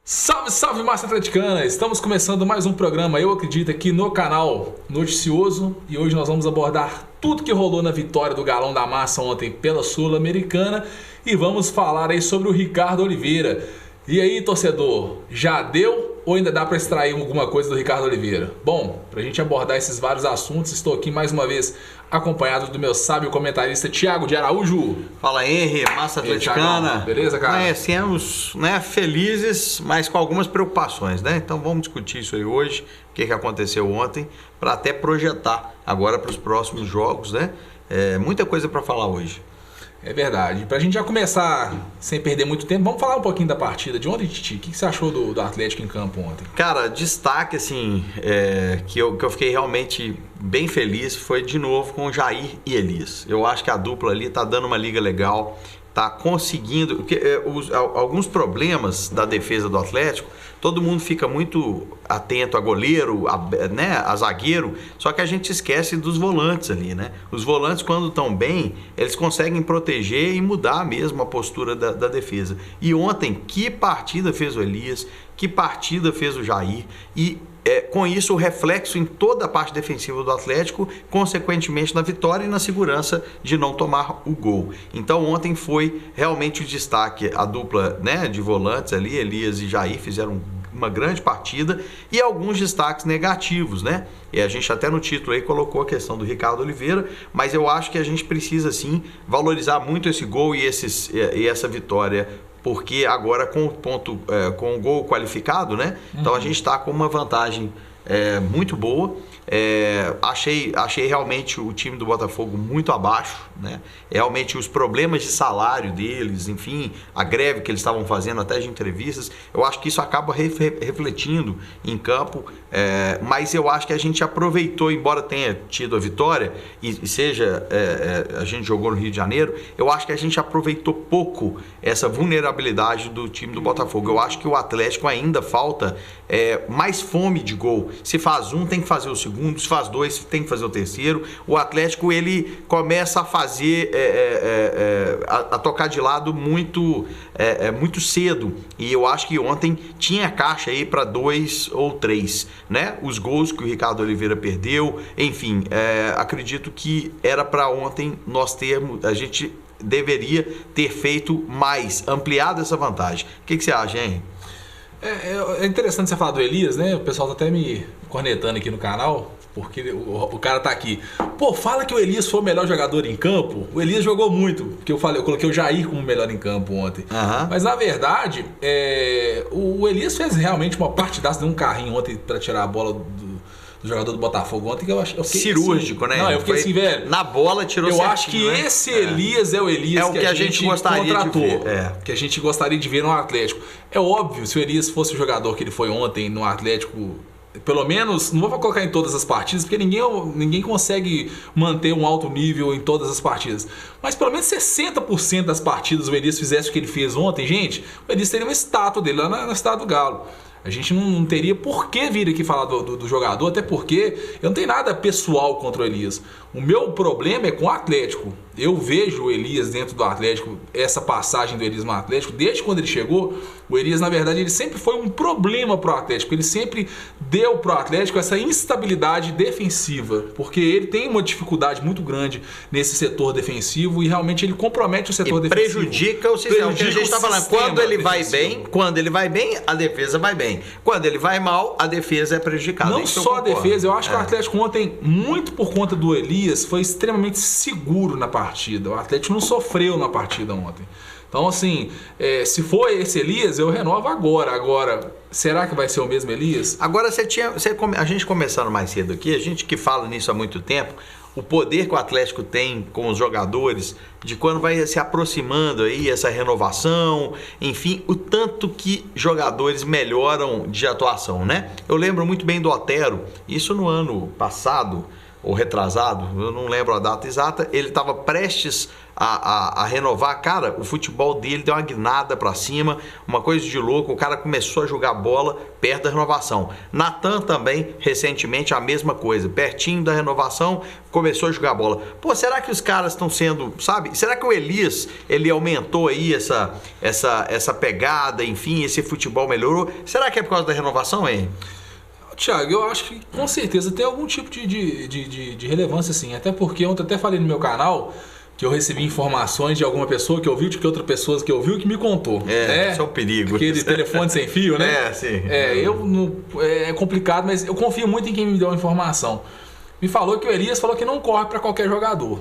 Salve, salve, massa atleticana! Estamos começando mais um programa, eu acredito, aqui no canal Noticioso. E hoje nós vamos abordar tudo que rolou na vitória do Galão da Massa ontem pela Sul-Americana. E vamos falar aí sobre o Ricardo Oliveira. E aí, torcedor, já deu ou ainda dá para extrair alguma coisa do Ricardo Oliveira? Bom, para a gente abordar esses vários assuntos, estou aqui mais uma vez acompanhado do meu sábio comentarista Thiago de Araújo. Fala, Henry, massa atleticana. Beleza, cara? Conhecemos, felizes, mas com algumas preocupações, né? Então vamos discutir isso aí hoje, o que aconteceu ontem, para até projetar agora para os próximos jogos, né? Muita coisa para falar hoje. É verdade. Pra gente já começar sem perder muito tempo, vamos falar um pouquinho da partida de ontem, Titi. O que você achou do Atlético em campo ontem? Cara, destaque, assim, que eu fiquei realmente bem feliz foi de novo com o Jair e Elias. Eu acho que a dupla ali tá dando uma liga legal, tá conseguindo. Alguns problemas da defesa do Atlético, todo mundo fica muito atento a goleiro, a zagueiro, só que a gente esquece dos volantes ali, né? Os volantes, quando estão bem, eles conseguem proteger e mudar mesmo a postura da defesa. E ontem, que partida fez o Elias, que partida fez o Jair, e com isso o reflexo em toda a parte defensiva do Atlético, consequentemente na vitória e na segurança de não tomar o gol. Então ontem foi realmente o destaque, a dupla, né, de volantes ali, Elias e Jair fizeram uma grande partida, e alguns destaques negativos, né? E a gente até no título aí colocou a questão do Ricardo Oliveira, mas eu acho que a gente precisa sim valorizar muito esse gol e essa vitória, porque agora com o gol qualificado, né? Então a gente está com uma vantagem muito boa. Achei realmente o time do Botafogo muito abaixo, né? Realmente os problemas de salário deles, enfim, a greve que eles estavam fazendo até de entrevistas, eu acho que isso acaba refletindo em campo, mas eu acho que a gente aproveitou, embora tenha tido a vitória a gente jogou no Rio de Janeiro, eu acho que a gente aproveitou pouco essa vulnerabilidade do time do Botafogo. Eu acho que o Atlético ainda falta mais fome de gol. Se faz um, tem que fazer o segundo, se faz dois, tem que fazer o terceiro. O Atlético, ele começa a fazer, a tocar de lado muito cedo, e eu acho que ontem tinha caixa aí para 2 ou 3, né? Os gols que o Ricardo Oliveira perdeu, enfim, acredito que era para ontem a gente deveria ter feito mais, ampliado essa vantagem. O que você acha, hein? É interessante você falar do Elias, né? O pessoal tá até me cornetando aqui no canal, porque o cara tá aqui. Pô, fala que o Elias foi o melhor jogador em campo. O Elias jogou muito, porque eu coloquei o Jair como o melhor em campo ontem. Mas na verdade, o Elias fez realmente uma partidaça de um carrinho ontem para tirar a bola do jogador do Botafogo ontem, que eu fiquei cirúrgico, assim, né? Não, eu fiquei assim, velho. Na bola tirou certinho. Eu acho que esse Elias é o Elias que a gente gostaria contratou, de ver. Que a gente gostaria de ver no Atlético. É óbvio, se o Elias fosse o jogador que ele foi ontem no Atlético, pelo menos, não vou colocar em todas as partidas, porque ninguém consegue manter um alto nível em todas as partidas. Mas pelo menos 60% das partidas o Elias fizesse o que ele fez ontem, gente, o Elias teria uma estátua dele lá na Cidade do Galo. A gente não teria por que vir aqui falar do jogador, até porque eu não tenho nada pessoal contra o Elias. O meu problema é com o Atlético. Eu vejo o Elias dentro do Atlético, essa passagem do Elias no Atlético, desde quando ele chegou, o Elias, na verdade, ele sempre foi um problema pro Atlético. Ele sempre deu pro Atlético essa instabilidade defensiva, porque ele tem uma dificuldade muito grande nesse setor defensivo e realmente ele compromete o setor defensivo. Prejudica o sistema. Que a gente está falando, quando ele vai bem, a defesa vai bem. Quando ele vai mal, a defesa é prejudicada. Não só a defesa, eu acho que o Atlético ontem, muito por conta do Elias, foi extremamente seguro na partida. O Atlético não sofreu na partida ontem. Então, assim, se for esse Elias, eu renovo agora. Agora, será que vai ser o mesmo Elias? Agora, a gente começando mais cedo aqui, a gente que fala nisso há muito tempo, o poder que o Atlético tem com os jogadores, de quando vai se aproximando aí essa renovação, enfim, o tanto que jogadores melhoram de atuação, né? Eu lembro muito bem do Otero, isso no ano passado, ou retrasado, eu não lembro a data exata, ele estava prestes a renovar. Cara, o futebol dele deu uma guinada para cima, uma coisa de louco, o cara começou a jogar bola perto da renovação. Natan também, recentemente, a mesma coisa, pertinho da renovação, começou a jogar bola. Pô, será que os caras estão sendo, sabe, será que o Elias, ele aumentou aí essa pegada, enfim, esse futebol melhorou? Será que é por causa da renovação, hein? Thiago, eu acho que com certeza tem algum tipo de relevância, sim. Até porque ontem eu até falei no meu canal que eu recebi informações de alguma pessoa que ouviu, de que outra pessoa que ouviu, que me contou. Isso é um perigo. Aquele telefone sem fio, né? Sim. É complicado, mas eu confio muito em quem me deu a informação. Me falou que o Elias falou que não corre para qualquer jogador.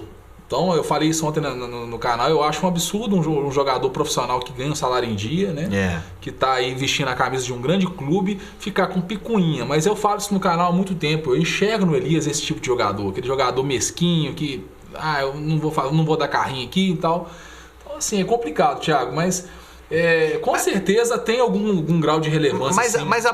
Então, eu falei isso ontem no canal, eu acho um absurdo um jogador profissional que ganha um salário em dia, né? Que tá aí vestindo a camisa de um grande clube, ficar com picuinha. Mas eu falo isso no canal há muito tempo, eu enxergo no Elias esse tipo de jogador, aquele jogador mesquinho, que, eu não vou dar carrinho aqui e tal. Então, assim, é complicado, Thiago, mas... com certeza tem algum grau de relevância. Mas a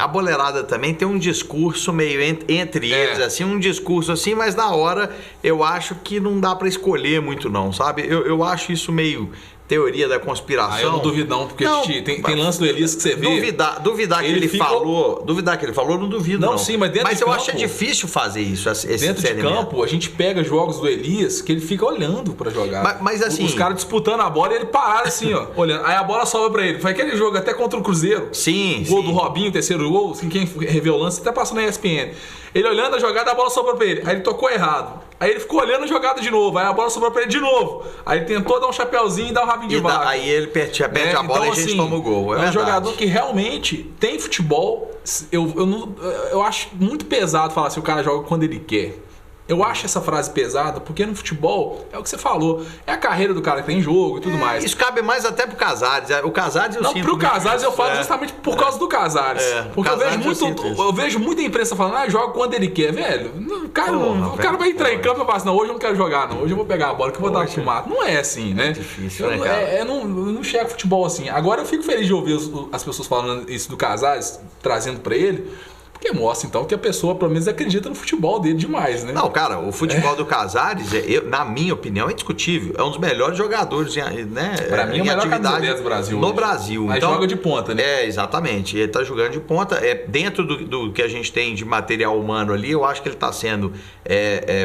boleirada também tem um discurso meio entre eles, assim, um discurso assim, mas na hora eu acho que não dá pra escolher muito não, sabe? Eu acho isso meio teoria da conspiração. Eu não duvido não, porque tem lance do Elias que você vê. Duvidar que ele falou, não duvido não. Não, sim, mas dentro de campo, eu acho difícil fazer isso, esse dentro de campo, a gente pega jogos do Elias que ele fica olhando pra jogar. Mas assim, os caras disputando a bola e ele parado assim, ó, olhando. Aí a bola sobra pra ele. Foi aquele jogo até contra o Cruzeiro. Sim. O gol do Robinho, terceiro gol, quem revelou o lance, até passou na ESPN. Ele olhando a jogada, a bola sobrou pra ele. Aí ele tocou errado. Aí ele ficou olhando a jogada de novo. Aí a bola sobrou pra ele de novo. Aí ele tentou dar um chapéuzinho e dar um rabinho de vaca. Aí ele perde a bola, então, e a gente toma o gol. É um jogador que realmente tem futebol. Eu acho muito pesado falar assim, o cara joga quando ele quer. Eu acho essa frase pesada, porque no futebol, é o que você falou, é a carreira do cara que tem jogo e tudo mais. Isso cabe mais até pro Casares. O Casares eu sinto. Não, pro Casares eu falo justamente por causa do Casares. Porque eu vejo muita imprensa falando, joga quando ele quer, velho. O cara vai entrar em campo e falar assim, não, hoje eu não quero jogar, não. Hoje eu vou pegar a bola que eu vou dar pro mato. Não é assim, né? É difícil, né, cara? Eu não chego futebol assim. Agora eu fico feliz de ouvir as pessoas falando isso do Casares, trazendo pra ele. Porque mostra, então, que a pessoa, pelo menos, acredita no futebol dele demais, né? Não, cara, o futebol do Casares, na minha opinião, é indiscutível. É um dos melhores jogadores, né? Pra mim, é o melhor camisa do Brasil. No Brasil. Mas então, joga de ponta, né? Exatamente. Ele tá jogando de ponta. Dentro do que a gente tem de material humano ali, eu acho que ele tá sendo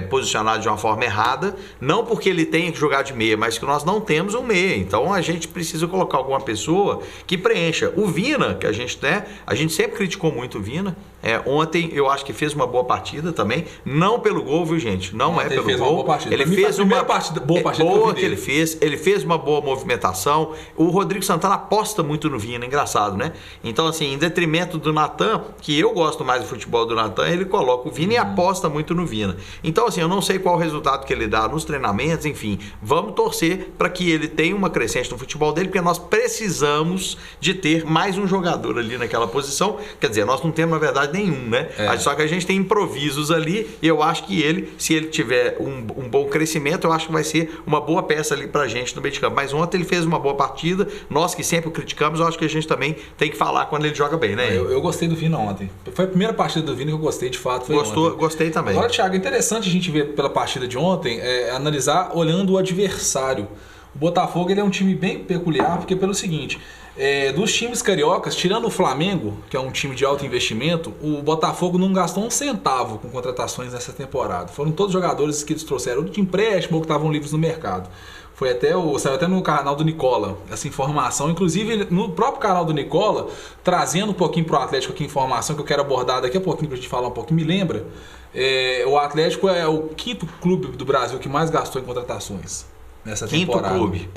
posicionado de uma forma errada. Não porque ele tenha que jogar de meia, mas que nós não temos um meia. Então, a gente precisa colocar alguma pessoa que preencha. O Vina, que a gente sempre criticou muito o Vina. Ontem eu acho que fez uma boa partida também, não pelo gol, viu, gente? Não é pelo gol. Ele fez uma boa partida que ele fez uma boa movimentação. O Rodrigo Santana aposta muito no Vina, engraçado, né? Então, assim, em detrimento do Natan, que eu gosto mais do futebol do Natan, ele coloca o Vina e aposta muito no Vina. Então, assim, eu não sei qual o resultado que ele dá nos treinamentos, enfim, vamos torcer para que ele tenha uma crescente no futebol dele, porque nós precisamos de ter mais um jogador ali naquela posição. Quer dizer, nós não temos, na verdade, nenhum, né? Só que a gente tem improvisos ali e eu acho que ele, se ele tiver um bom crescimento, eu acho que vai ser uma boa peça ali pra gente no meio de campo. Mas ontem ele fez uma boa partida, nós que sempre o criticamos, eu acho que a gente também tem que falar quando ele joga bem, né? Eu gostei do Vina ontem. Foi a primeira partida do Vina que eu gostei, de fato. Gostei também. Agora, Thiago, é interessante a gente ver pela partida de ontem, analisar olhando o adversário. O Botafogo ele é um time bem peculiar, porque pelo seguinte... dos times cariocas, tirando o Flamengo, que é um time de alto investimento, o Botafogo não gastou um centavo com contratações nessa temporada. Foram todos jogadores que eles trouxeram de empréstimo ou que estavam livres no mercado. Saiu até no canal do Nicola essa informação, inclusive no próprio canal do Nicola, trazendo um pouquinho para o Atlético aqui informação que eu quero abordar daqui a pouquinho para a gente falar um pouquinho. Me lembra, o Atlético é o quinto clube do Brasil que mais gastou em contratações nessa temporada. Quinto clube.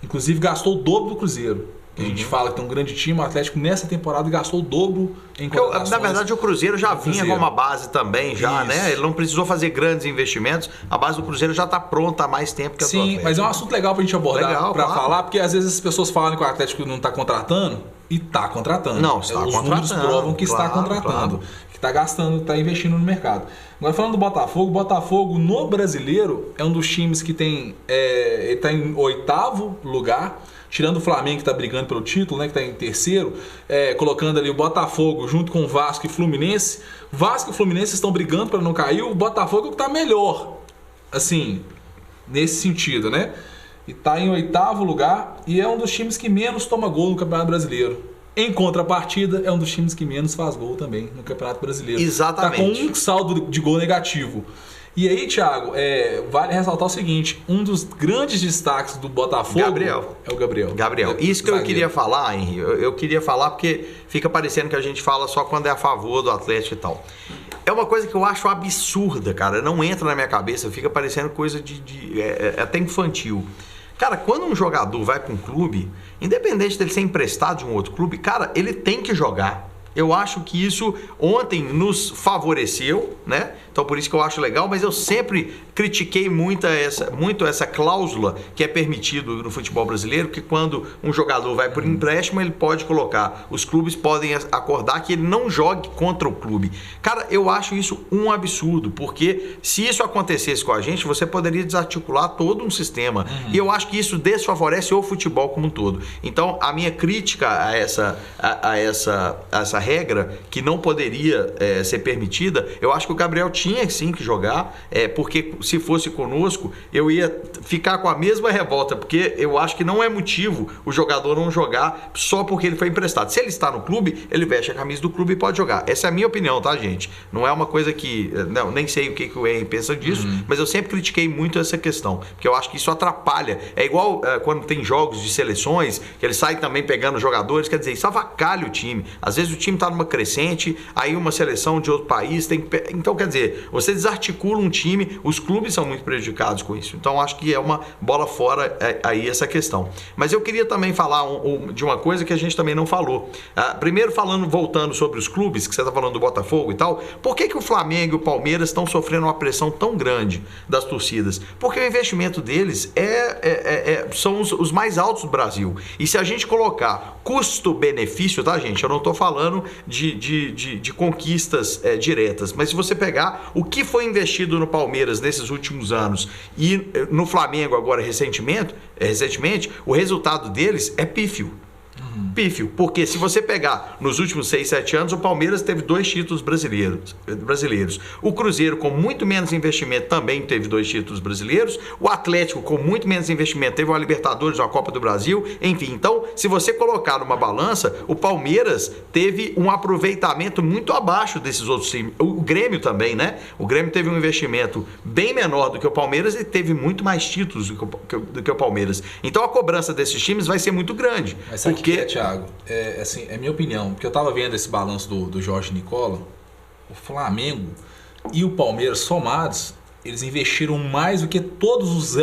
Inclusive gastou o dobro do Cruzeiro. A gente fala que tem um grande time, o Atlético nessa temporada gastou o dobro em contratações. Na verdade, o Cruzeiro já vinha com uma base também, né? Ele não precisou fazer grandes investimentos. A base do Cruzeiro já está pronta há mais tempo que a do Atlético. Sim, mas é um assunto legal pra gente abordar, falar, porque às vezes as pessoas falam que o Atlético não está contratando e está contratando. Não, está contratando. Os números provam que está contratando. está gastando, está investindo no mercado. Agora falando do Botafogo, o Botafogo no Brasileiro é um dos times que tem, ele está em 8º lugar, tirando o Flamengo que está brigando pelo título, né, que está em 3º, colocando ali o Botafogo junto com o Vasco e Fluminense. Vasco e Fluminense estão brigando para não cair, o Botafogo está melhor, assim, nesse sentido, né? E está em 8º lugar e é um dos times que menos toma gol no Campeonato Brasileiro. Em contrapartida, é um dos times que menos faz gol também no Campeonato Brasileiro. Exatamente. Está com um saldo de gol negativo. E aí, Thiago, vale ressaltar o seguinte, um dos grandes destaques do Botafogo é o Gabriel. Isso que eu queria falar, Henry, eu queria falar porque fica parecendo que a gente fala só quando é a favor do Atlético e tal. É uma coisa que eu acho absurda, cara, não entra na minha cabeça, fica parecendo coisa até infantil. Cara, quando um jogador vai para um clube, independente dele ser emprestado de um outro clube, cara, ele tem que jogar. Eu acho que isso ontem nos favoreceu, né? Então por isso que eu acho legal, mas eu sempre critiquei muito essa cláusula que é permitido no futebol brasileiro, que quando um jogador vai por empréstimo, ele pode colocar, os clubes podem acordar que ele não jogue contra o clube. Cara, eu acho isso um absurdo, porque se isso acontecesse com a gente, você poderia desarticular todo um sistema. E eu acho que isso desfavorece o futebol como um todo. Então a minha crítica a essa regra que não poderia ser permitida, eu acho que o Gabriel tinha sim que jogar, porque se fosse conosco, eu ia ficar com a mesma revolta, porque eu acho que não é motivo o jogador não jogar só porque ele foi emprestado. Se ele está no clube, ele veste a camisa do clube e pode jogar. Essa é a minha opinião, tá, gente? Não é uma coisa que... Não, nem sei o que o Henry pensa disso, mas eu sempre critiquei muito essa questão, porque eu acho que isso atrapalha. É igual quando tem jogos de seleções, que eles saem também pegando jogadores, quer dizer, isso avacalha o time. Às vezes o time está numa crescente, aí uma seleção de outro país tem que... Então, quer dizer, você desarticula um time, os clubes são muito prejudicados com isso. Então, acho que é uma bola fora aí essa questão. Mas eu queria também falar de uma coisa que a gente também não falou. Primeiro, voltando sobre os clubes, que você está falando do Botafogo e tal, por que o Flamengo e o Palmeiras estão sofrendo uma pressão tão grande das torcidas? Porque o investimento deles são os mais altos do Brasil. E se a gente colocar custo-benefício, tá, gente? Eu não estou falando de conquistas diretas, mas se você pegar o que foi investido no Palmeiras nesses últimos anos e no Flamengo agora recentemente, o resultado deles é pífio. Pífio, porque se você pegar nos últimos 6, 7 anos, o Palmeiras teve 2 títulos brasileiros. O Cruzeiro, com muito menos investimento, também teve 2 títulos brasileiros. O Atlético, com muito menos investimento, teve uma Libertadores, uma Copa do Brasil. Enfim, então, se você colocar numa balança, o Palmeiras teve um aproveitamento muito abaixo desses outros times. O Grêmio também, né? O Grêmio teve um investimento bem menor do que o Palmeiras e teve muito mais títulos do que o Palmeiras. Então, a cobrança desses times vai ser muito grande. Mas porque... Thiago, é minha opinião, porque eu estava vendo esse balanço do Jorge Nicola, o Flamengo e o Palmeiras somados, eles investiram mais do que todos os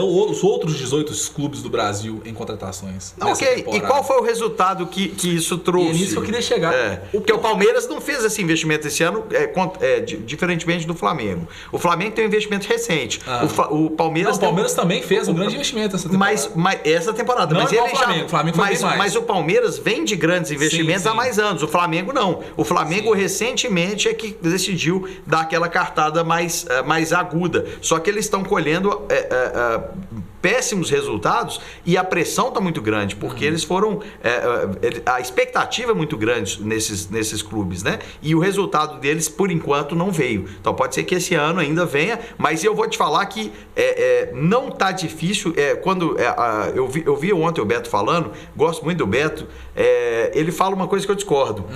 outros 18 clubes do Brasil em contratações. Ok, temporada. E qual foi o resultado que isso trouxe? E é nisso que eu queria chegar. Porque o Palmeiras não fez esse investimento esse ano, diferentemente do Flamengo. O Flamengo tem um investimento recente. O Palmeiras... Não, o Palmeiras também fez um grande investimento essa temporada. Mas essa temporada. Não, mas ele o Flamengo foi bem mais. Mas o Palmeiras vem de grandes investimentos há mais anos. O Flamengo não. O Flamengo recentemente é que decidiu dar aquela cartada mais aguda. Só que eles estão colhendo péssimos resultados e a pressão está muito grande, porque eles foram... a expectativa é muito grande nesses clubes, né? E o resultado deles, por enquanto, não veio. Então pode ser que esse ano ainda venha, mas eu vou te falar que não está difícil. Eu vi ontem o Beto falando, gosto muito do Beto, ele fala uma coisa que eu discordo.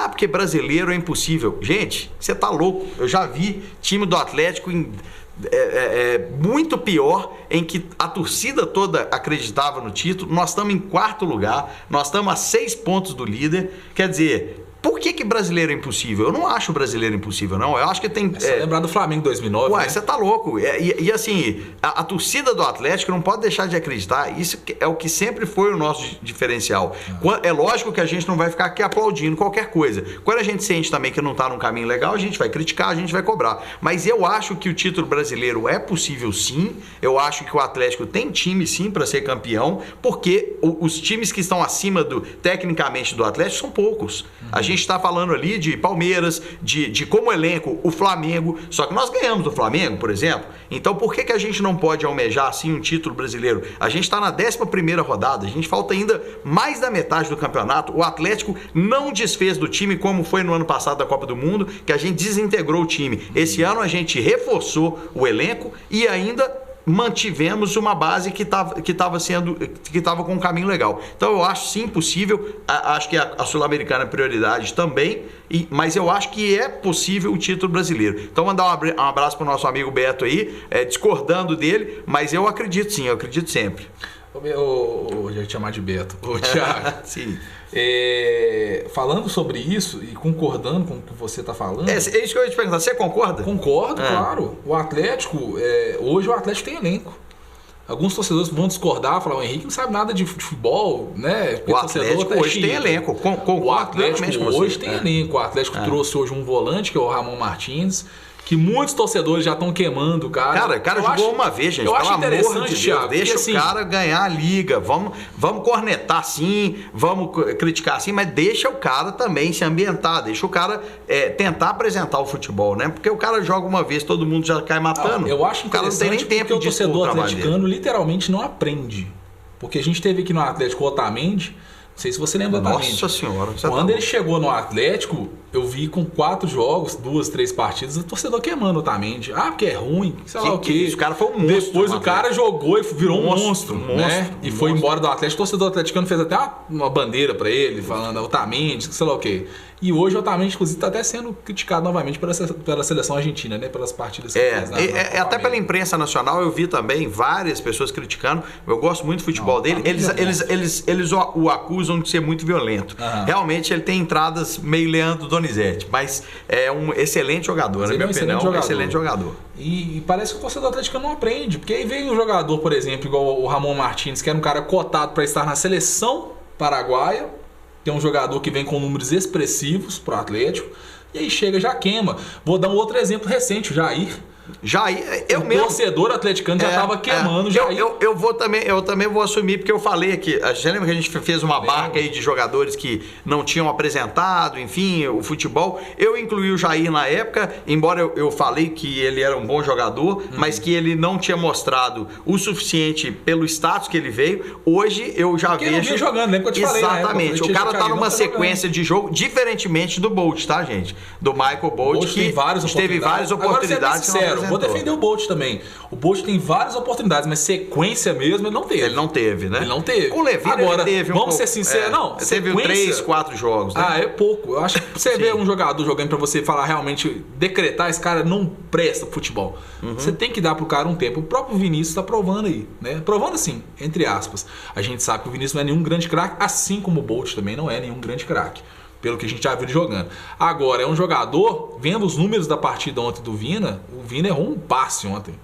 Porque brasileiro é impossível. Gente, você tá louco. Eu já vi time do Atlético muito pior, em que a torcida toda acreditava no título. Nós estamos em 4º lugar, nós estamos a 6 pontos do líder. Quer dizer, por que brasileiro é impossível? Eu não acho brasileiro impossível, não. Eu acho que tem... É lembrar do Flamengo 2009, Ué, né? Você tá louco. E assim, a torcida do Atlético não pode deixar de acreditar. Isso é o que sempre foi o nosso diferencial. É lógico que a gente não vai ficar aqui aplaudindo qualquer coisa. Quando a gente sente também que não tá num caminho legal, a gente vai criticar, a gente vai cobrar. Mas eu acho que o título brasileiro é possível, sim. Eu acho que o Atlético tem time, sim, para ser campeão, porque os times que estão acima tecnicamente do Atlético são poucos. A gente está falando ali de Palmeiras, de como elenco o Flamengo, só que nós ganhamos do Flamengo, por exemplo. Então por que a gente não pode almejar assim um título brasileiro? A gente está na 11ª rodada, a gente falta ainda mais da metade do campeonato. O Atlético não desfez do time como foi no ano passado da Copa do Mundo, que a gente desintegrou o time. Esse ano a gente reforçou o elenco e ainda mantivemos uma base que estava com um caminho legal. Então eu acho sim possível, acho que a Sul-Americana é prioridade também, mas eu acho que é possível o título brasileiro. Então mandar um abraço para o nosso amigo Beto aí, discordando dele, mas eu acredito sim, eu acredito sempre. Eu já ia te chamar de Beto. Ô, Thiago, sim. Falando sobre isso e concordando com o que você está falando... É isso que eu ia te perguntar, você concorda? Concordo, claro. O Atlético, hoje o Atlético tem elenco. Alguns torcedores vão discordar, falar, o Henrique não sabe nada de futebol, né? Porque o Atlético hoje tem elenco. O Atlético hoje tem elenco. O Atlético trouxe hoje um volante, que é o Ramon Martins, que muitos torcedores já estão queimando o cara. Cara, o cara jogou uma vez, gente. Eu acho interessante, Thiago. Deixa o cara ganhar a liga. Vamos cornetar sim, vamos criticar sim, mas deixa o cara também se ambientar. Deixa o cara tentar apresentar o futebol, né? Porque o cara joga uma vez, todo mundo já cai matando. Eu acho interessante, o cara não tem nem tempo porque o torcedor atleticano literalmente não aprende. Porque a gente teve aqui no Atlético o Otamendi. Não sei se você lembra da Otamendi. Nossa senhora. Quando ele chegou no Atlético, eu vi com 4 jogos, 2, 3 partidas, o torcedor queimando o Otamendi. Porque é ruim, sei lá o quê. O cara foi um monstro. Depois o cara jogou e virou um monstro, né? E foi embora do Atlético. O torcedor atleticano fez até uma bandeira pra ele, falando Otamendi, sei lá o quê. E hoje o Otamendi, inclusive, está até sendo criticado novamente pela seleção argentina, né? Pelas partidas que fez até pela imprensa nacional eu vi também várias pessoas criticando. Eu gosto muito do futebol dele. Eles o acusam de ser muito violento. Realmente ele tem entradas meio Leandro Donizete, mas é um excelente jogador, na minha opinião, um excelente jogador. E parece que o torcedor atleticano não aprende, porque aí vem um jogador, por exemplo, igual o Ramon Martins, que era um cara cotado para estar na seleção paraguaia. Tem um jogador que vem com números expressivos pro Atlético. E aí chega, já queima. Vou dar um outro exemplo recente, o Jair. Eu mesmo. O torcedor atleticano já estava queimando Jair. Eu também vou assumir, porque eu falei aqui. Você lembra que a gente fez uma barca aí de jogadores que não tinham apresentado, enfim, o futebol? Eu incluí o Jair na época, embora eu falei que ele era um bom jogador, mas que ele não tinha mostrado o suficiente pelo status que ele veio. Hoje eu já vejo. Ele não vinha jogando, lembra que eu te falei? Exatamente. O cara tá numa sequência de jogo, diferentemente do Bolt, tá, gente? Do Michael Bolt, que teve várias oportunidades. Agora, vou defender o Bolt também. O Bolt tem várias oportunidades, mas sequência mesmo ele não teve. Ele não teve, né? Ele não teve. Com o Levine agora, ele teve vamos ser sinceros, não. Teve 3, 4 jogos, né? É pouco. Eu acho que você vê um jogador jogando pra você falar realmente, decretar, esse cara não presta pro futebol. Você tem que dar pro cara um tempo. O próprio Vinícius tá provando aí, né? Provando assim, entre aspas. A gente sabe que o Vinícius não é nenhum grande craque, assim como o Bolt também não é nenhum grande craque. Pelo que a gente já viu ele jogando. Agora, é um jogador, vendo os números da partida ontem do Vina, o Vina errou um passe ontem.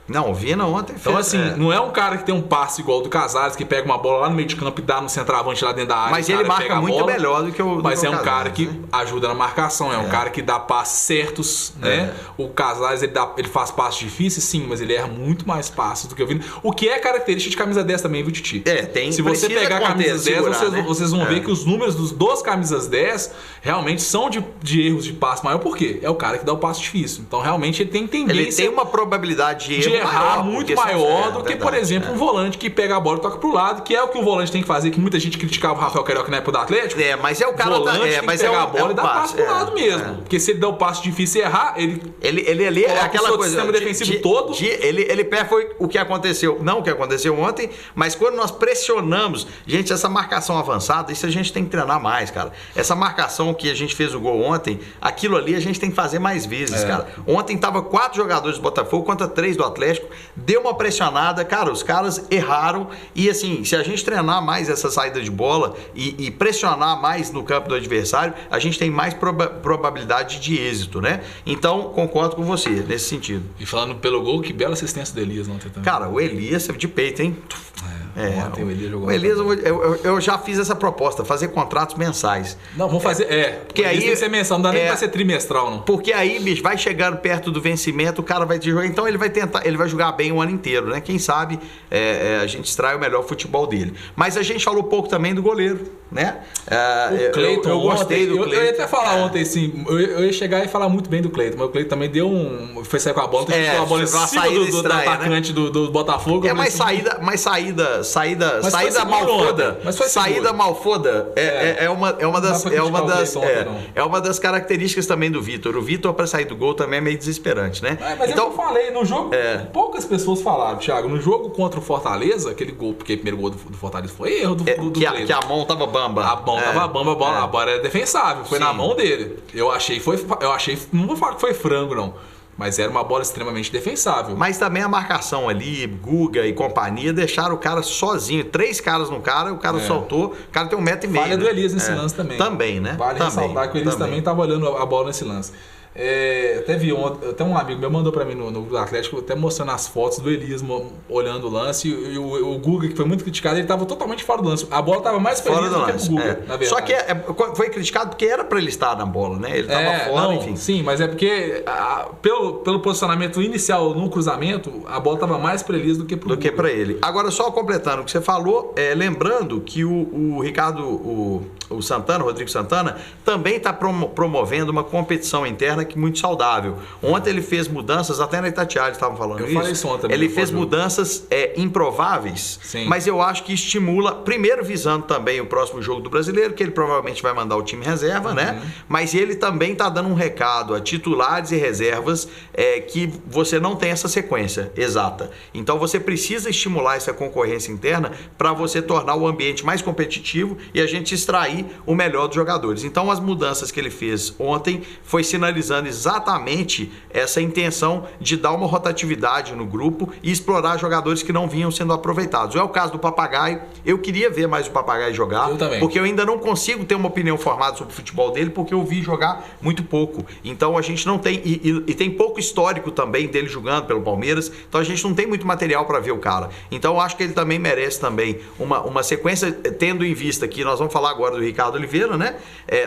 Não, o Vina ontem fez. Então, assim, não é um cara que tem um passe igual do Casares, que pega uma bola lá no meio de campo e dá no centroavante lá dentro da área. Mas ele marca muito melhor do que o Mas é um Casares, cara que né? ajuda na marcação, é um cara que dá passes certos, né? O Casares, ele faz passes difíceis, sim, mas ele erra muito mais passes do que o Vina. O que é característica de camisa 10 também, viu, Titi? Tem. Se você pegar a camisa 10, vocês vão ver que os números dos camisas 10 realmente são de erros de passe maior. Por quê? É o cara que dá o passe difícil. Então, realmente, ele tem tendência... Ele tem uma probabilidade de errar muito maior do que, por exemplo, um volante que pega a bola e toca pro lado, que é o que o volante tem que fazer, que muita gente criticava o Rafael Carioca na época do Atlético. Mas é o cara... O volante tem que pegar a bola e dar passe pro lado mesmo. Porque se ele der o passe difícil e errar, ele é aquela coisa... O sistema defensivo todo... Ele foi o que aconteceu, não o que aconteceu ontem, mas quando nós pressionamos, gente, essa marcação avançada, isso a gente tem que treinar mais, cara. Essa marcação que a gente fez o gol ontem, aquilo ali a gente tem que fazer mais vezes, cara. Ontem tava 4 jogadores do Botafogo contra 3 do Atlético, deu uma pressionada, cara, os caras erraram e assim, se a gente treinar mais essa saída de bola e pressionar mais no campo do adversário, a gente tem mais probabilidade de êxito, né? Então, concordo com você nesse sentido. E falando pelo gol, que bela assistência do Elias ontem também. Cara, o Elias de peito, hein? Ontem o Elias jogou. O Elias, eu já fiz essa proposta, fazer contratos mensais. Não, vamos fazer. Porque aí tem que ser mensal, não dá nem pra ser trimestral, não. Porque aí, bicho, vai chegando perto do vencimento, o cara vai te jogar. Então ele vai jogar bem o ano inteiro, né? Quem sabe a gente extrai o melhor futebol dele. Mas a gente falou pouco também do goleiro, né? O Cleiton, eu gostei do Cleiton. Eu ia até falar ontem, assim, eu ia chegar e falar muito bem do Cleiton, mas o Cleiton também deu foi sair com a bola, chutou a bola em cima do atacante, né? do Botafogo. Mas saída mal foda. Saída mal foda é uma das características também do Vitor. O Vitor, para sair do gol, também é meio desesperante, né? Mas então, eu falei, no jogo, poucas pessoas falaram, Thiago, no jogo contra o Fortaleza, aquele gol, porque o primeiro gol do Fortaleza foi erro do Cleiton. Que a mão tava bamba. A mão tava bamba, a bola era defensável, foi na mão dele. Eu achei, não vou falar que foi frango, não. Mas era uma bola extremamente defensável. Mas também a marcação ali, Guga e companhia, deixaram o cara sozinho. 3 caras no cara, o cara soltou. O cara tem 1,5 metro. Falha do Elias nesse lance também. Também, né? Vale ressaltar que o Elias também estava olhando a bola nesse lance. Até vi ontem, até um amigo meu mandou pra mim no Atlético, até mostrando as fotos do Elias olhando o lance, e o Guga, que foi muito criticado, ele tava totalmente fora do lance. A bola tava mais feliz do que o Guga, na verdade. Só que foi criticado porque era pra ele estar na bola, né? Ele tava fora, enfim. Sim, mas é porque pelo posicionamento inicial no cruzamento, a bola tava mais pra Elias do que pro Guga. Do que pra ele. Agora, só completando o que você falou, lembrando que o Ricardo, o Santana, o Rodrigo Santana, também está promovendo uma competição interna que muito saudável. Ontem ele fez mudanças, até na Itatiaia eles estavam falando isso. Eu falei isso ontem também. Ele fez mudanças improváveis, sim, mas eu acho que estimula, primeiro visando também o próximo jogo do Brasileiro, que ele provavelmente vai mandar o time reserva, né? Mas ele também está dando um recado a titulares e reservas que você não tem essa sequência exata. Então você precisa estimular essa concorrência interna para você tornar o ambiente mais competitivo e a gente extrair o melhor dos jogadores. Então as mudanças que ele fez ontem foi sinalizando exatamente essa intenção de dar uma rotatividade no grupo e explorar jogadores que não vinham sendo aproveitados. É o caso do Papagaio. Eu queria ver mais o Papagaio jogar, porque eu ainda não consigo ter uma opinião formada sobre o futebol dele, porque eu vi jogar muito pouco. Então a gente não tem, e tem pouco histórico também dele jogando pelo Palmeiras, então a gente não tem muito material para ver o cara. Então eu acho que ele também merece também uma sequência, tendo em vista que nós vamos falar agora do Ricardo Oliveira, né?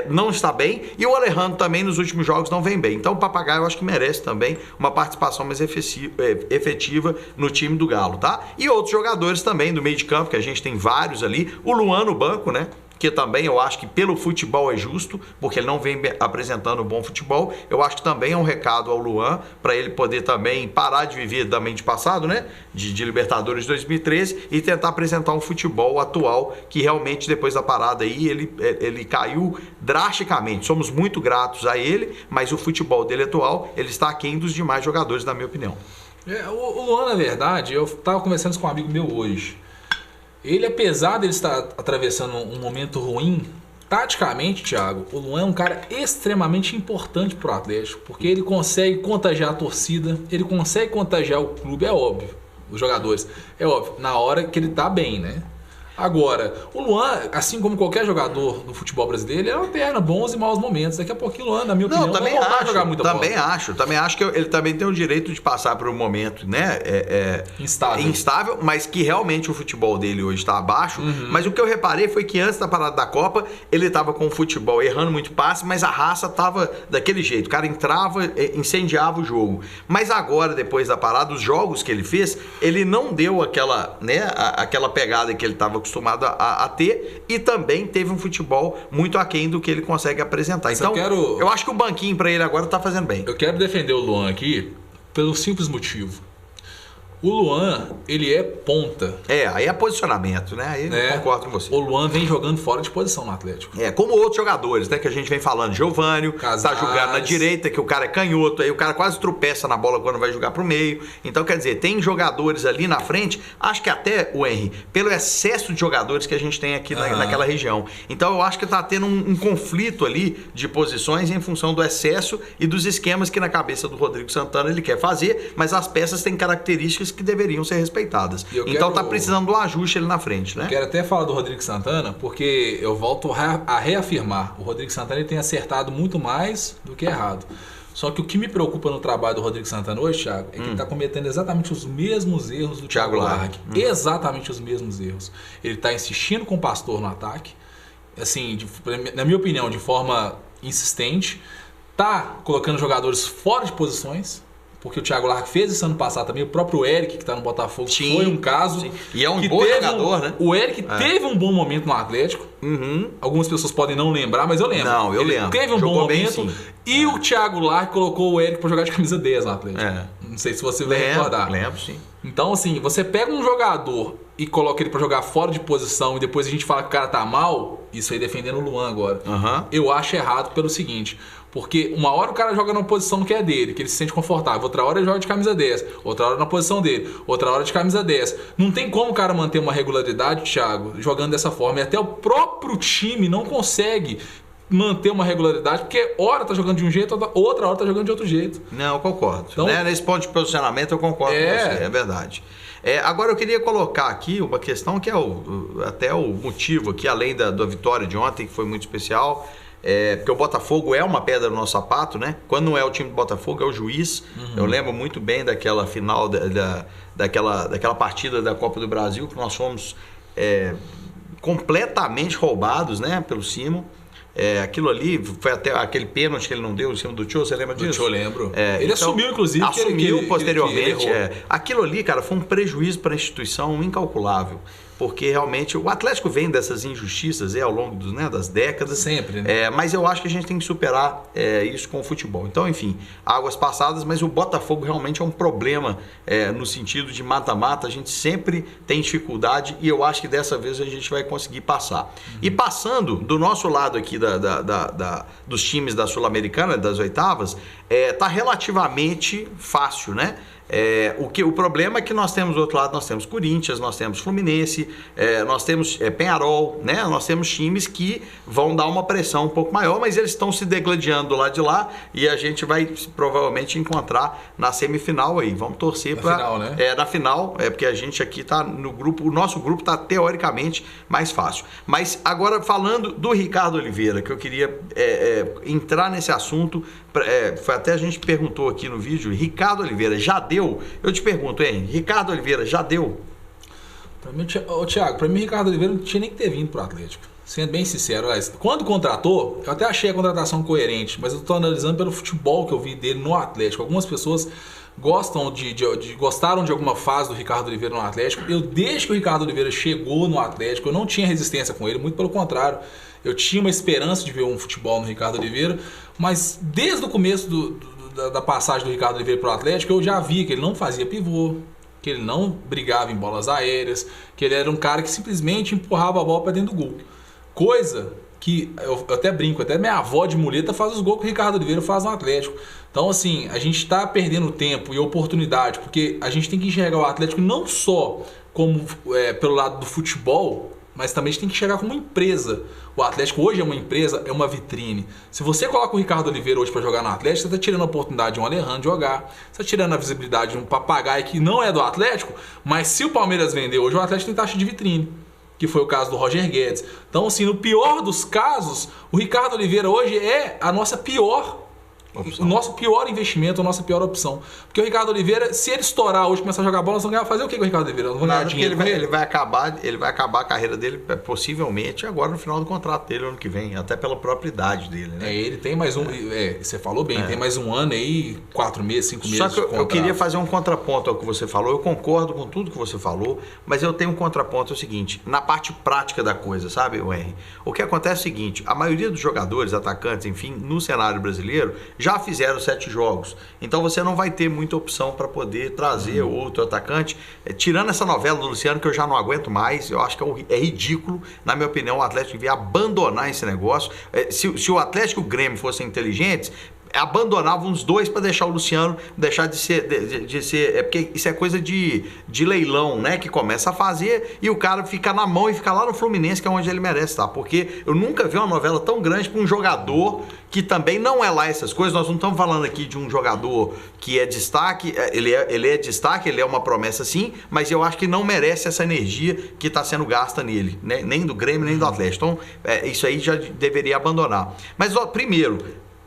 Não está bem, e o Alejandro também nos últimos jogos não vem bem. Então o Papagaio eu acho que merece também uma participação mais efetiva no time do Galo, tá? E outros jogadores também do meio de campo, que a gente tem vários ali. O Luan no banco, né? Que também eu acho que pelo futebol é justo, porque ele não vem apresentando bom futebol. Eu acho que também é um recado ao Luan, para ele poder também parar de viver da mente passado, né? De Libertadores de 2013 e tentar apresentar um futebol atual, que realmente depois da parada aí ele caiu drasticamente. Somos muito gratos a ele, mas o futebol dele atual, ele está aquém dos demais jogadores, na minha opinião. O Luan, na verdade, eu estava conversando com um amigo meu hoje. Ele, apesar de ele estar atravessando um momento ruim, taticamente, Thiago, o Luan é um cara extremamente importante para o Atlético, porque ele consegue contagiar a torcida, ele consegue contagiar o clube, é óbvio, os jogadores, é óbvio, na hora que ele tá bem, né? Agora, o Luan, assim como qualquer jogador do futebol brasileiro, ele alterna bons e maus momentos. Daqui a pouquinho o Luan, na minha opinião, vai voltar a jogar muita bola. Também acho que ele também tem o direito de passar por um momento, né, instável, mas que realmente o futebol dele hoje está abaixo. Mas o que eu reparei foi que antes da parada da Copa, ele estava com o futebol errando muito passe, mas a raça estava daquele jeito. O cara entrava, incendiava o jogo. Mas agora, depois da parada, os jogos que ele fez, ele não deu aquela, né, aquela pegada que ele estava acostumado a ter, e também teve um futebol muito aquém do que ele consegue apresentar. Mas então, eu acho que o banquinho para ele agora tá fazendo bem. Eu quero defender o Luan aqui pelo simples motivo. O Luan, ele é ponta. Aí é posicionamento, né? Aí eu concordo com você. O Luan vem jogando fora de posição no Atlético. Como outros jogadores, né? Que a gente vem falando. Giovânio, tá jogando na direita, que o cara é canhoto, aí o cara quase tropeça na bola quando vai jogar pro meio. Então, quer dizer, tem jogadores ali na frente, acho que até o Henry, pelo excesso de jogadores que a gente tem aqui naquela região. Então, eu acho que tá tendo um conflito ali de posições em função do excesso e dos esquemas que na cabeça do Rodrigo Santana ele quer fazer, mas as peças têm características que deveriam ser respeitadas. Então tá precisando de um ajuste ali na frente, né? Eu quero até falar do Rodrigo Santana, porque eu volto a reafirmar, o Rodrigo Santana ele tem acertado muito mais do que errado. Só que o que me preocupa no trabalho do Rodrigo Santana hoje, Thiago, é que ele está cometendo exatamente os mesmos erros do Thiago Largue. Exatamente os mesmos erros. Ele está insistindo com o Pastor no ataque, assim, na minha opinião, de forma insistente. Tá colocando jogadores fora de posições, porque o Thiago Largue fez isso ano passado também. O próprio Eric, que está no Botafogo, foi um caso. Sim. E é um bom jogador, né? O Eric teve um bom momento no Atlético. Algumas pessoas podem não lembrar, mas eu lembro. Não, eu lembro. Teve um bom momento. E o Thiago Largue colocou o Eric para jogar de camisa 10 no Atlético. Não sei se você vai recordar. Lembro, sim. Então, assim, você pega um jogador e coloca ele para jogar fora de posição e depois a gente fala que o cara tá mal, isso aí defendendo o Luan agora. Eu acho errado pelo seguinte, porque uma hora o cara joga numa posição que é dele, que ele se sente confortável, outra hora ele joga de camisa 10, outra hora na posição dele, outra hora de camisa 10. Não tem como o cara manter uma regularidade, Thiago, jogando dessa forma. E até o próprio time não consegue manter uma regularidade, porque hora tá jogando de um jeito, outra hora tá jogando de outro jeito. Não, eu concordo. Então, nesse ponto de posicionamento eu concordo com você, é verdade. Agora eu queria colocar aqui uma questão que é até o motivo aqui, além da vitória de ontem, que foi muito especial, porque o Botafogo é uma pedra no nosso sapato, né? Quando não é o time do Botafogo, é o juiz. Eu lembro muito bem daquela final, daquela partida da Copa do Brasil, que nós fomos completamente roubados, né, pelo Simon. Aquilo ali, foi até aquele pênalti que ele não deu em cima do Tio, você lembra disso? Do Tio, lembro. Ele assumiu, inclusive. Assumiu posteriormente. Aquilo ali, cara, foi um prejuízo para a instituição incalculável. Porque realmente o Atlético vem dessas injustiças ao longo das décadas. Sempre, né? Mas eu acho que a gente tem que superar isso com o futebol. Então, enfim, águas passadas, mas o Botafogo realmente é um problema no sentido de mata-mata. A gente sempre tem dificuldade e eu acho que dessa vez a gente vai conseguir passar. E passando do nosso lado aqui dos times da Sul-Americana, das oitavas, tá relativamente fácil, né? O problema é que nós temos do outro lado, nós temos Corinthians, nós temos Fluminense, nós temos Peñarol, né? Nós temos times que vão dar uma pressão um pouco maior, mas eles estão se degladiando do lado de lá e a gente vai provavelmente encontrar na semifinal aí. Vamos torcer para final, né? Na final, porque a gente aqui tá no grupo, o nosso grupo tá teoricamente mais fácil. Mas agora falando do Ricardo Oliveira, que eu queria entrar nesse assunto, foi até a gente perguntou aqui no vídeo, Ricardo Oliveira já deu? Eu te pergunto, Ricardo Oliveira já deu? Pra mim, Thiago, pra mim Ricardo Oliveira não tinha nem que ter vindo pro Atlético. Sendo bem sincero, quando contratou, eu até achei a contratação coerente, mas eu tô analisando pelo futebol que eu vi dele no Atlético. Algumas pessoas gostaram de alguma fase do Ricardo Oliveira no Atlético. Eu, desde que o Ricardo Oliveira chegou no Atlético, eu não tinha resistência com ele, muito pelo contrário. Eu tinha uma esperança de ver um futebol no Ricardo Oliveira, mas desde o começo da passagem do Ricardo Oliveira para o Atlético, eu já vi que ele não fazia pivô, que ele não brigava em bolas aéreas, que ele era um cara que simplesmente empurrava a bola para dentro do gol. Coisa que, eu até brinco, até minha avó de muleta faz os gols que o Ricardo Oliveira faz no Atlético. Então, assim, a gente está perdendo tempo e oportunidade, porque a gente tem que enxergar o Atlético não só como pelo lado do futebol, mas também a gente tem que chegar como uma empresa. O Atlético hoje é uma empresa, é uma vitrine. Se você coloca o Ricardo Oliveira hoje para jogar no Atlético, você está tirando a oportunidade de um Alejandro jogar, você está tirando a visibilidade de um papagaio que não é do Atlético, mas se o Palmeiras vender hoje, o Atlético tem taxa de vitrine, que foi o caso do Roger Guedes. Então, assim, no pior dos casos, o Ricardo Oliveira hoje é a nossa pior opção. O nosso pior investimento, a nossa pior opção. Porque o Ricardo Oliveira, se ele estourar hoje e começar a jogar bola, nós vamos fazer o que com o Ricardo Oliveira? Não vamos ganhar dinheiro. Ele vai acabar a carreira dele, possivelmente, agora no final do contrato dele, ano que vem, até pela própria idade dele, né? Ele tem mais você falou bem, tem mais um ano aí, 4 meses, 5 meses. Só que eu queria fazer um contraponto ao que você falou, eu concordo com tudo que você falou, mas eu tenho um contraponto, é o seguinte, na parte prática da coisa, sabe, o que acontece é o seguinte, a maioria dos jogadores, atacantes, enfim, no cenário brasileiro, já fizeram 7 jogos. Então você não vai ter muita opção para poder trazer outro atacante. Tirando essa novela do Luciano, que eu já não aguento mais, eu acho que é ridículo. Na minha opinião, o Atlético devia abandonar esse negócio. Se o Atlético e o Grêmio fossem inteligentes, abandonavam os dois para deixar o Luciano deixar de ser porque isso é coisa de leilão, né, que começa a fazer e o cara fica na mão e fica lá no Fluminense, que é onde ele merece estar, porque eu nunca vi uma novela tão grande para um jogador que também não é lá essas coisas. Nós não estamos falando aqui de um jogador que é destaque, ele é destaque, ele é uma promessa sim, mas eu acho que não merece essa energia que está sendo gasta nele, né? Nem do Grêmio, nem do Atlético. Então, isso aí já deveria abandonar. Mas, primeiro,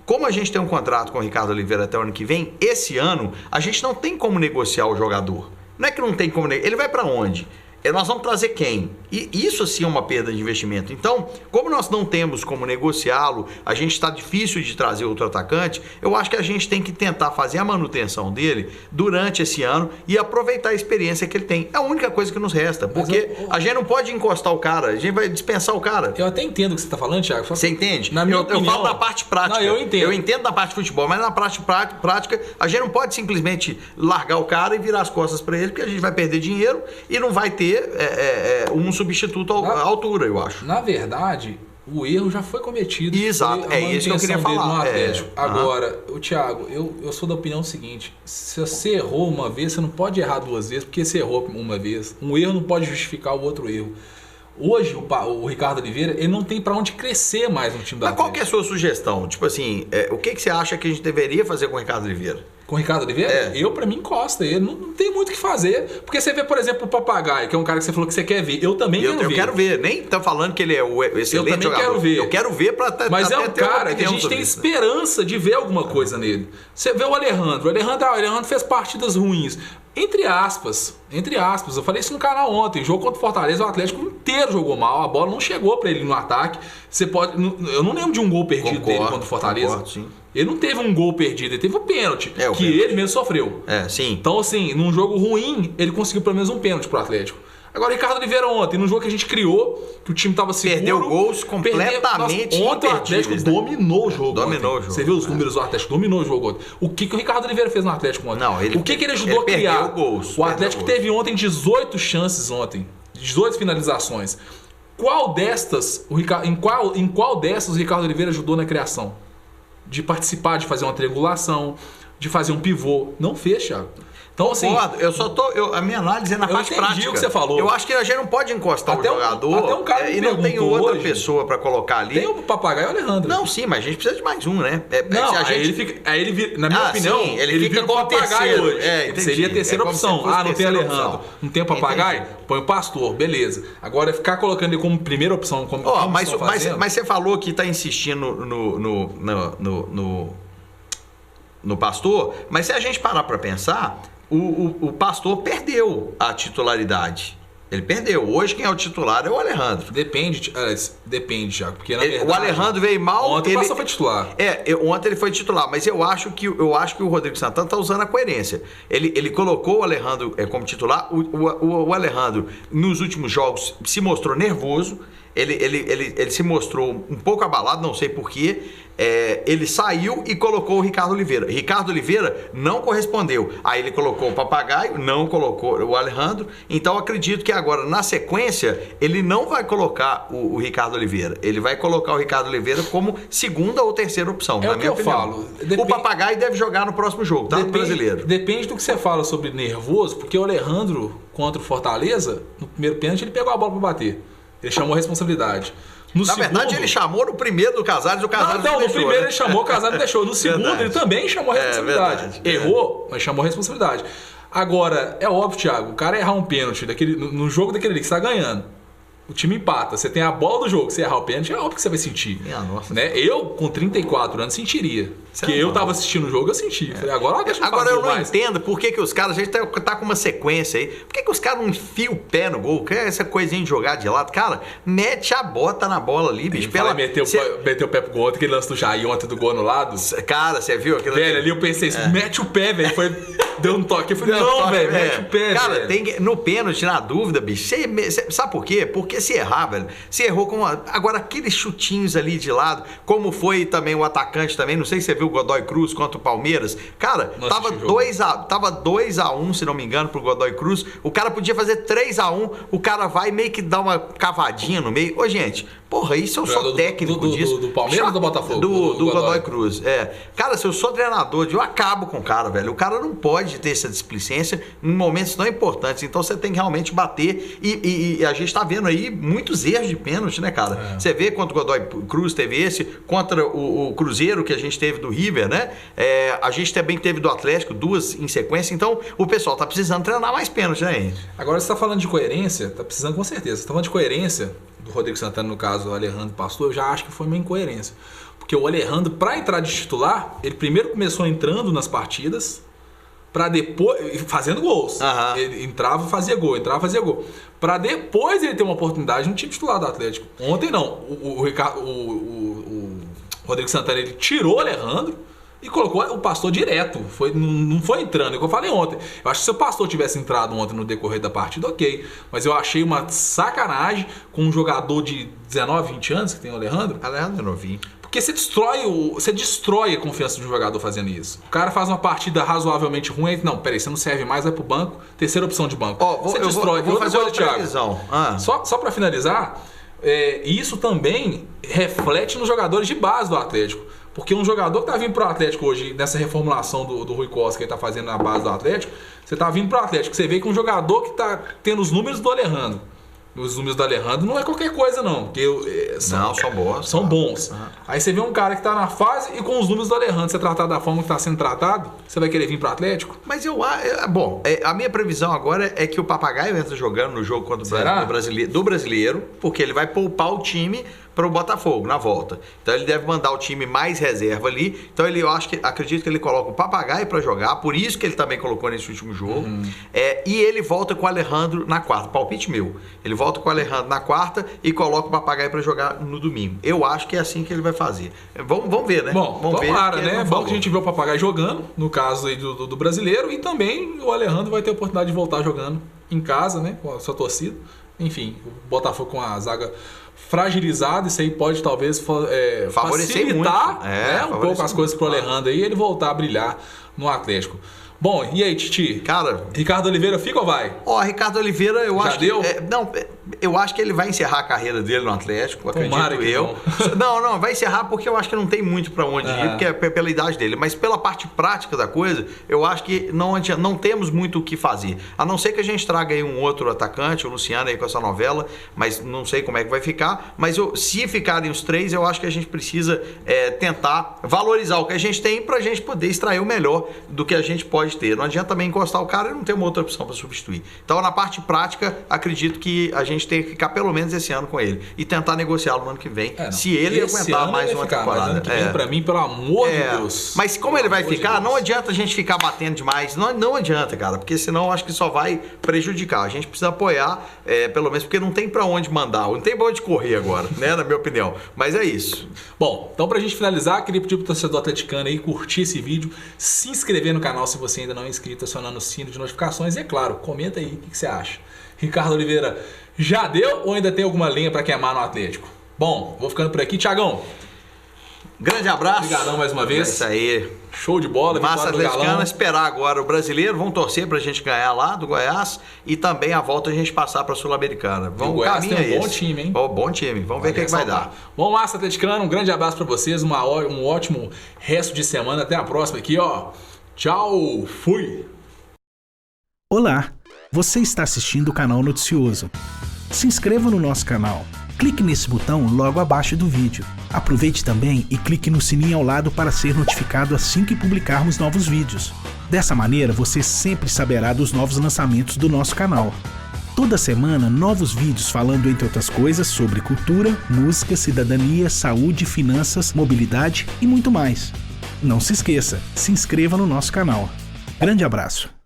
como a gente tem um contrato com o Ricardo Oliveira até o ano que vem, esse ano a gente não tem como negociar o jogador. Não é que não tem como negociar. Ele vai para onde? Nós vamos trazer quem? E isso sim é uma perda de investimento. Então, como nós não temos como negociá-lo, a gente está difícil de trazer outro atacante, eu acho que a gente tem que tentar fazer a manutenção dele durante esse ano e aproveitar a experiência que ele tem. É a única coisa que nos resta, porque a gente não pode encostar o cara, a gente vai dispensar o cara. Eu até entendo o que você está falando, Thiago. Você entende? Na minha opinião, eu falo da parte prática. Não, eu entendo. Eu entendo da parte de futebol, mas na parte prática, a gente não pode simplesmente largar o cara e virar as costas para ele, porque a gente vai perder dinheiro e não vai ter um substituto à altura, eu acho. Na verdade, o erro já foi cometido. Exato, é isso que eu queria falar. No Atlético. Agora, Thiago, eu sou da opinião seguinte: se você errou uma vez, você não pode errar duas vezes, porque você errou uma vez. Um erro não pode justificar o outro erro. Hoje, o Ricardo Oliveira, ele não tem para onde crescer mais no time do Atlético. Mas qual que é a sua sugestão? Tipo assim, o que você acha que a gente deveria fazer com o Ricardo Oliveira? Com o Ricardo Oliveira? Eu, pra mim, encosta. Ele não tem muito o que fazer. Porque você vê, por exemplo, o Papagaio, que é um cara que você falou que você quer ver. Eu também quero ver. Eu quero ver. Nem tá falando que ele é o excelente jogador. Eu também quero ver. Eu quero ver pra até Mas é um ter cara que a gente tem esperança de ver alguma coisa nele. Você vê o Alejandro. O Alejandro fez partidas ruins. Entre aspas, eu falei isso no canal ontem. Jogo contra o Fortaleza, o Atlético inteiro jogou mal. A bola não chegou pra ele no ataque. Eu não lembro de um gol perdido dele contra o Fortaleza. Sim. Ele não teve um gol perdido, ele teve um pênalti, ele mesmo sofreu. Sim. Então, assim, num jogo ruim, ele conseguiu pelo menos um pênalti pro Atlético. Agora, o Ricardo Oliveira ontem, num jogo que a gente criou, que o time tava seguro... Perdeu gols completamente ontem o Atlético dominou o jogo. Dominou o jogo. Você viu os números do Atlético? Dominou o jogo ontem. O que o Ricardo Oliveira fez no Atlético ontem? Não, o que ele ajudou a criar? Gols, o Atlético teve ontem 18 chances ontem. 18 finalizações. Em qual destas o Ricardo Oliveira ajudou na criação? De participar, de fazer uma triangulação, de fazer um pivô. Não fez, Thiago. Então, assim, a minha análise é na parte prática. O que você falou. Eu acho que a gente não pode encostar o jogador até um cara e não tem outra pessoa para colocar ali. Tem o Papagaio e o Alejandro. Não, sim, mas a gente precisa de mais um, né? Na minha opinião, sim, ele fica com o Papagaio hoje. Seria a terceira opção. Não tem Alejandro. Não tem o Papagaio? Põe o Pastor, beleza. Agora, ficar colocando ele como primeira opção, mas você falou que está insistindo no Pastor, mas se a gente parar para pensar, o Pastor perdeu a titularidade. Ele perdeu. Hoje quem é o titular é o Alejandro. Depende, Thiago. Porque na verdade, o Alejandro veio mal. Ontem ele foi titular. Ontem ele foi titular, mas eu acho que o Rodrigo Santana está usando a coerência. Ele colocou o Alejandro como titular. O Alejandro, nos últimos jogos, se mostrou nervoso. Ele se mostrou um pouco abalado, não sei porquê. Ele saiu e colocou o Ricardo Oliveira. Ricardo Oliveira não correspondeu. Aí ele colocou o Papagaio, não colocou o Alejandro. Então acredito que agora, na sequência, ele não vai colocar o Ricardo Oliveira. Ele vai colocar o Ricardo Oliveira como segunda ou terceira opção, na minha opinião. O Papagaio deve jogar no próximo jogo, tá? No Brasileiro. Depende do que você fala sobre nervoso, porque o Alejandro contra o Fortaleza, no primeiro pênalti, ele pegou a bola para bater. Ele chamou a responsabilidade. Na verdade, ele chamou no primeiro do Casares, o Casares não deixou. No primeiro ele chamou, o Casares não deixou. No segundo, ele também chamou a responsabilidade. Errou, mas chamou a responsabilidade. Agora, é óbvio, Thiago, o cara errar um pênalti no jogo daquele ali que você está ganhando. O time empata, você tem a bola do jogo, você errar o pênalti, é óbvio que você vai sentir. Né? Eu, com 34 anos, sentiria. Porque eu tava assistindo o jogo, eu senti. Falei, agora eu não entendo por que os caras, a gente tá com uma sequência aí, por que os caras não enfiam o pé no gol? Que é essa coisinha de jogar de lado? Cara, mete a bota na bola ali, bicho. Meteu o pé pro gol, aquele lance do Jair ontem do gol anulado. Cara, você viu aquilo? Velho, ali eu pensei, mete o pé, velho. Deu um toque. Eu falei, não, velho, mete o pé, cara, no pênalti, na dúvida, bicho, sabe por quê? Porque se errar, velho, se errou com agora aqueles chutinhos ali de lado, como foi também o atacante também, não sei se você viu o Godoy Cruz contra o Palmeiras, cara, tava 2-1, se não me engano, pro Godoy Cruz, o cara podia fazer 3-1, o cara vai meio que dar uma cavadinha no meio. Ô, gente, porra, isso eu sou técnico disso. Do Palmeiras ou do Botafogo? Do Godoy Cruz, Cara, se eu sou treinador, eu acabo com o cara, velho. O cara não pode ter essa displicência em momentos tão importantes. Então você tem que realmente bater. E a gente tá vendo aí muitos erros de pênalti, né, cara? Você vê contra o Godoy Cruz teve esse, contra o Cruzeiro que a gente teve do River, né? A gente também teve do Atlético, 2 em sequência. Então o pessoal tá precisando treinar mais pênalti, né? Agora você tá falando de coerência, tá precisando com certeza. Você tá falando de coerência do Rodrigo Santana, no caso, caso o Alejandro Pastor, eu já acho que foi uma incoerência. Porque o Alejandro, para entrar de titular, ele primeiro começou entrando nas partidas, para depois, fazendo gols. Ele entrava e fazia gol, para depois ele ter uma oportunidade no time titular do Atlético. Ontem não, o Rodrigo Santana, ele tirou o Alejandro e colocou o Pastor direto, não foi entrando, é o que eu falei ontem. Eu acho que se o Pastor tivesse entrado ontem no decorrer da partida, ok, mas eu achei uma sacanagem com um jogador de 19, 20 anos, que tem o Alejandro. Alejandro é novinho. Porque você destrói a confiança de um jogador fazendo isso. O cara faz uma partida razoavelmente ruim, não, peraí, você não serve mais, vai pro banco, terceira opção de banco. Você destrói. Vou fazer uma previsão. Só para finalizar, isso também reflete nos jogadores de base do Atlético. Porque um jogador que tá vindo pro Atlético hoje, nessa reformulação do Rui Costa que ele tá fazendo na base do Atlético, você tá vindo pro Atlético, você vê que um jogador que tá tendo os números do Alejandro. Os números do Alejandro não é qualquer coisa, não. Porque são bons. São bons. Aí você vê um cara que tá na fase e com os números do Alejandro, você tratar da forma que tá sendo tratado, você vai querer vir pro Atlético? Mas a minha previsão agora é que o Papagaio entra jogando no jogo contra do brasileiro, porque ele vai poupar o time para o Botafogo na volta. Então ele deve mandar o time mais reserva ali. Então acredito que ele coloca o Papagaio para jogar, por isso que ele também colocou nesse último jogo. E ele volta com o Alejandro na quarta. Palpite meu. Ele volta com o Alejandro na quarta e coloca o Papagaio para jogar no domingo. Eu acho que é assim que ele vai fazer. Vamos ver, né? Bom, tomara, né? Bom que a gente vê o Papagaio jogando, no caso aí do brasileiro, e também o Alejandro vai ter a oportunidade de voltar jogando em casa, né? Com a sua torcida. Enfim, o Botafogo com a zaga fragilizado, isso aí pode talvez facilitar um pouco as coisas pro Alejandro aí e ele voltar a brilhar no Atlético. Bom, e aí, Titi? Cara, Ricardo Oliveira fica ou vai? Ricardo Oliveira, eu acho deu? Eu acho que ele vai encerrar a carreira dele no Atlético, acredito eu. Não, vai encerrar porque eu acho que não tem muito para onde ir, porque é pela idade dele. Mas pela parte prática da coisa, eu acho que não temos muito o que fazer. A não ser que a gente traga aí um outro atacante, o Luciano aí com essa novela, mas não sei como é que vai ficar. Mas se ficarem os três, eu acho que a gente precisa tentar valorizar o que a gente tem pra gente poder extrair o melhor do que a gente pode ter. Não adianta também encostar o cara e não ter uma outra opção para substituir. Então, na parte prática, acredito que a gente tem que ficar pelo menos esse ano com ele e tentar negociá-lo no ano que vem, se ele aguentar mais uma temporada. Ano que vem, pra mim, pelo amor de Deus. Mas como ele vai ficar, não adianta a gente ficar batendo demais. Não adianta, cara, porque senão acho que só vai prejudicar. A gente precisa apoiar, pelo menos, porque não tem pra onde mandar, não tem pra onde correr agora, né, na minha opinião. Mas é isso. Bom, então pra gente finalizar, queria pedir pro torcedor atleticano aí curtir esse vídeo, se inscrever no canal se você ainda não é inscrito, acionando o sino de notificações e, é claro, comenta aí o que você acha. Ricardo Oliveira, já deu ou ainda tem alguma linha para queimar no Atlético? Bom, vou ficando por aqui. Thiagão, grande abraço. Obrigadão mais uma vez. É isso aí. Show de bola. Massa atleticana, esperar agora o brasileiro. Vamos torcer pra gente ganhar lá do Goiás e também a volta a gente passar pra Sul-Americana. O Goiás tem um bom time, hein? Bom time. Vamos ver o que vai dar. Bom, Massa atleticana, um grande abraço pra vocês. Um ótimo resto de semana. Até a próxima aqui, ó. Tchau. Fui. Olá. Você está assistindo o canal Noticioso. Se inscreva no nosso canal. Clique nesse botão logo abaixo do vídeo. Aproveite também e clique no sininho ao lado para ser notificado assim que publicarmos novos vídeos. Dessa maneira, você sempre saberá dos novos lançamentos do nosso canal. Toda semana, novos vídeos falando, entre outras coisas, sobre cultura, música, cidadania, saúde, finanças, mobilidade e muito mais. Não se esqueça, se inscreva no nosso canal. Grande abraço!